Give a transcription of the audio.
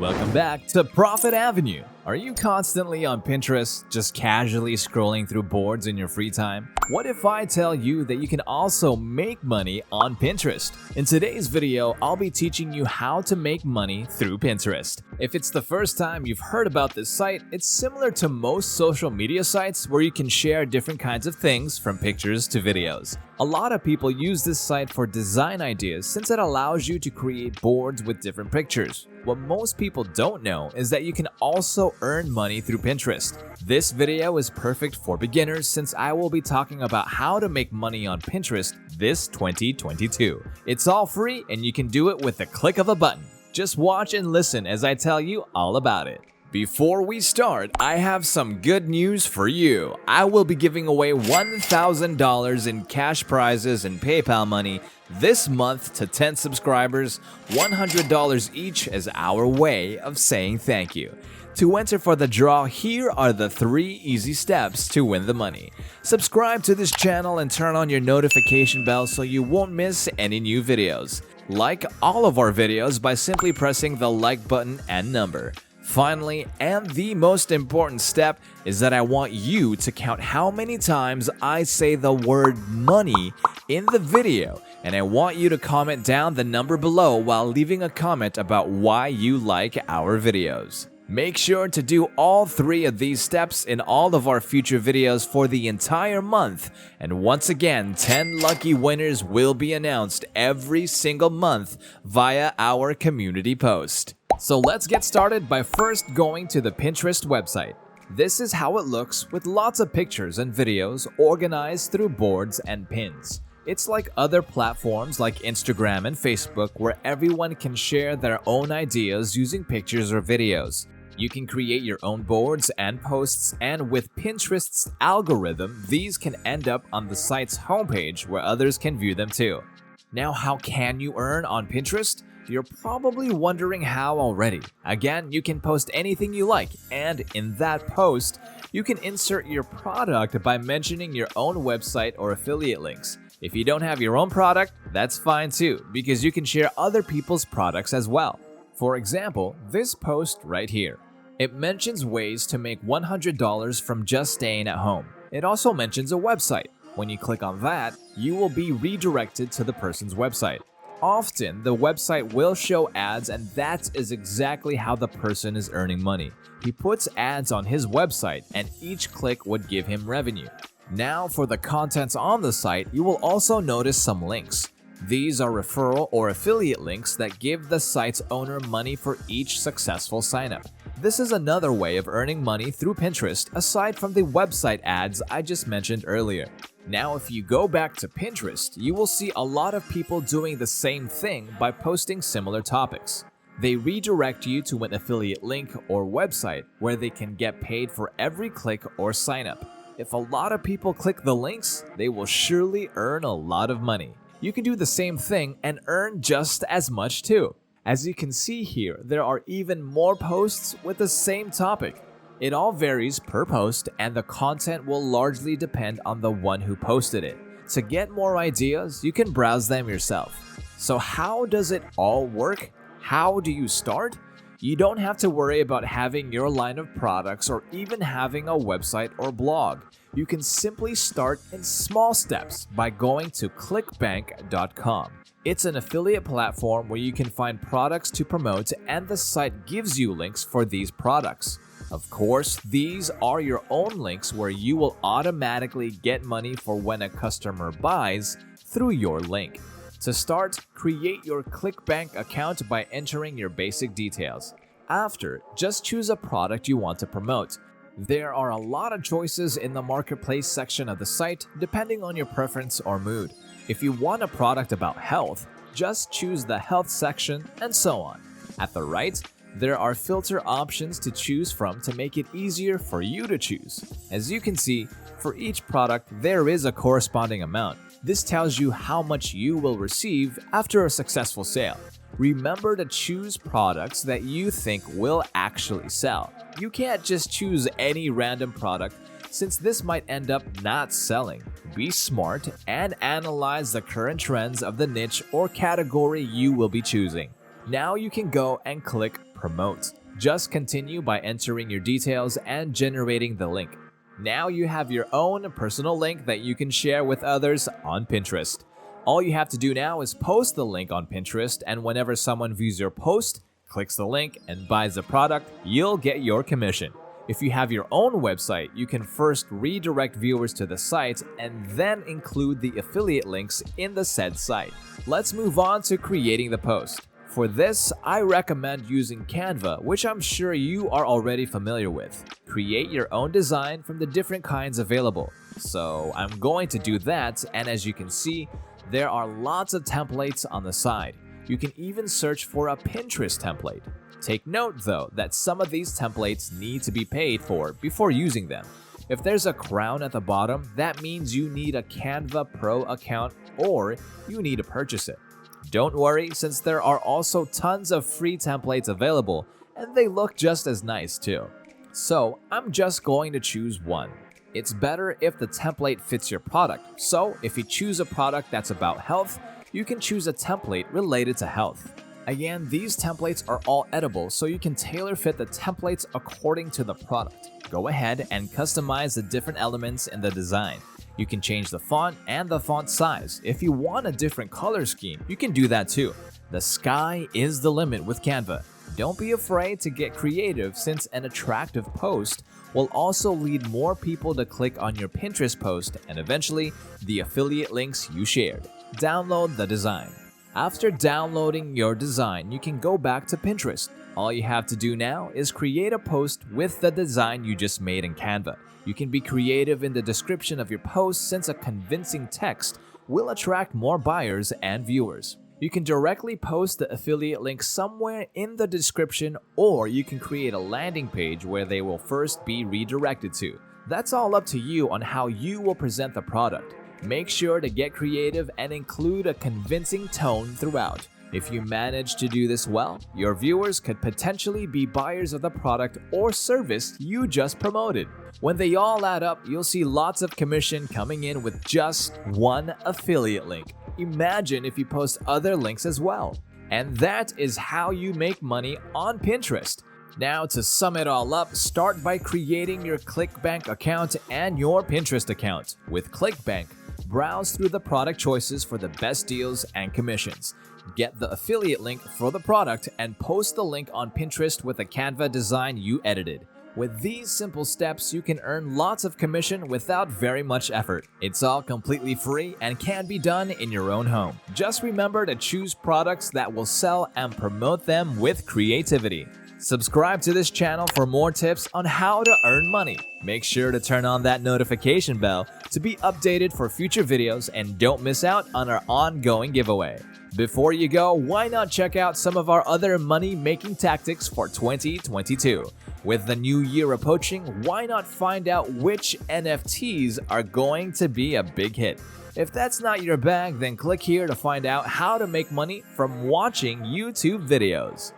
Welcome back to Profit Avenue. Are you constantly on Pinterest, just casually scrolling through boards in your free time? What if I tell you that you can also make money on Pinterest? In today's video, I'll be teaching you how to make money through Pinterest. If it's the first time you've heard about this site, it's similar to most social media sites where you can share different kinds of things from pictures to videos. A lot of people use this site for design ideas since it allows you to create boards with different pictures. What most people don't know is that you can also earn money through Pinterest. This video is perfect for beginners since I will be talking about how to make money on Pinterest this 2022. It's all free and you can do it with the click of a button. Just watch and listen as I tell you all about it. Before we start, I have some good news for you. I will be giving away $1,000 in cash prizes and PayPal money this month to 10 subscribers, $100 each as our way of saying thank you. To enter for the draw, here are the 3 easy steps to win the money. Subscribe to this channel and turn on your notification bell so you won't miss any new videos. Like all of our videos by simply pressing the like button and number. Finally, and the most important step is that I want you to count how many times I say the word money in the video, and I want you to comment down the number below while leaving a comment about why you like our videos. Make sure to do all 3 of these steps in all of our future videos for the entire month, and once again, 10 lucky winners will be announced every single month via our community post. So let's get started by first going to the Pinterest website. This is how it looks with lots of pictures and videos organized through boards and pins. It's like other platforms like Instagram and Facebook where everyone can share their own ideas using pictures or videos. You can create your own boards and posts, and with Pinterest's algorithm, these can end up on the site's homepage where others can view them too. Now, how can you earn on Pinterest? You're probably wondering how already. Again, you can post anything you like, and in that post, you can insert your product by mentioning your own website or affiliate links. If you don't have your own product, that's fine too, because you can share other people's products as well. For example, this post right here. It mentions ways to make $100 from just staying at home. It also mentions a website. When you click on that, you will be redirected to the person's website. Often, the website will show ads, and that is exactly how the person is earning money. He puts ads on his website, and each click would give him revenue. Now, for the contents on the site, you will also notice some links. These are referral or affiliate links that give the site's owner money for each successful signup. This is another way of earning money through Pinterest aside from the website ads I just mentioned earlier. Now, if you go back to Pinterest, you will see a lot of people doing the same thing by posting similar topics. They redirect you to an affiliate link or website where they can get paid for every click or sign up. If a lot of people click the links, they will surely earn a lot of money. You can do the same thing and earn just as much too. As you can see here, there are even more posts with the same topic. It all varies per post, and the content will largely depend on the one who posted it. To get more ideas, you can browse them yourself. So how does it all work? How do you start? You don't have to worry about having your line of products or even having a website or blog. You can simply start in small steps by going to clickbank.com. It's an affiliate platform where you can find products to promote, and the site gives you links for these products. Of course, these are your own links where you will automatically get money for when a customer buys through your link. To start, create your ClickBank account by entering your basic details. After, just choose a product you want to promote. There are a lot of choices in the marketplace section of the site depending on your preference or mood. If you want a product about health, just choose the health section and so on. At the right, there are filter options to choose from to make it easier for you to choose. As you can see, for each product there is a corresponding amount. This tells you how much you will receive after a successful sale. Remember to choose products that you think will actually sell. You can't just choose any random product since this might end up not selling. Be smart and analyze the current trends of the niche or category you will be choosing. Now you can go and click promote. Just continue by entering your details and generating the link. Now you have your own personal link that you can share with others on Pinterest. All you have to do now is post the link on Pinterest, and whenever someone views your post, clicks the link, and buys the product, you'll get your commission. If you have your own website, you can first redirect viewers to the site and then include the affiliate links in the said site. Let's move on to creating the post. For this, I recommend using Canva, which I'm sure you are already familiar with. Create your own design from the different kinds available. So I'm going to do that, and as you can see, there are lots of templates on the side. You can even search for a Pinterest template. Take note though that some of these templates need to be paid for before using them. If there's a crown at the bottom, that means you need a Canva Pro account or you need to purchase it. Don't worry, since there are also tons of free templates available and they look just as nice too. So I'm just going to choose one. It's better if the template fits your product. So if you choose a product that's about health, you can choose a template related to health. Again, these templates are all edible, so you can tailor fit the templates according to the product. Go ahead and customize the different elements in the design. You can change the font and the font size. If you want a different color scheme, you can do that too. The sky is the limit with Canva. Don't be afraid to get creative, since an attractive post will also lead more people to click on your Pinterest post and eventually the affiliate links you shared. Download the design. After downloading your design, you can go back to Pinterest. All you have to do now is create a post with the design you just made in Canva. You can be creative in the description of your post, since a convincing text will attract more buyers and viewers. You can directly post the affiliate link somewhere in the description, or you can create a landing page where they will first be redirected to. That's all up to you on how you will present the product. Make sure to get creative and include a convincing tone throughout. If you manage to do this well, your viewers could potentially be buyers of the product or service you just promoted. When they all add up, you'll see lots of commission coming in with just one affiliate link. Imagine if you post other links as well. And that is how you make money on Pinterest. Now, to sum it all up, start by creating your ClickBank account and your Pinterest account. With ClickBank, browse through the product choices for the best deals and commissions. Get the affiliate link for the product and post the link on Pinterest with a Canva design you edited. With these simple steps, you can earn lots of commission without very much effort. It's all completely free and can be done in your own home. Just remember to choose products that will sell and promote them with creativity. Subscribe to this channel for more tips on how to earn money. Make sure to turn on that notification bell to be updated for future videos, and don't miss out on our ongoing giveaway. Before you go, why not check out some of our other money-making tactics for 2022? With the new year approaching, why not find out which NFTs are going to be a big hit? If that's not your bag, then click here to find out how to make money from watching YouTube videos.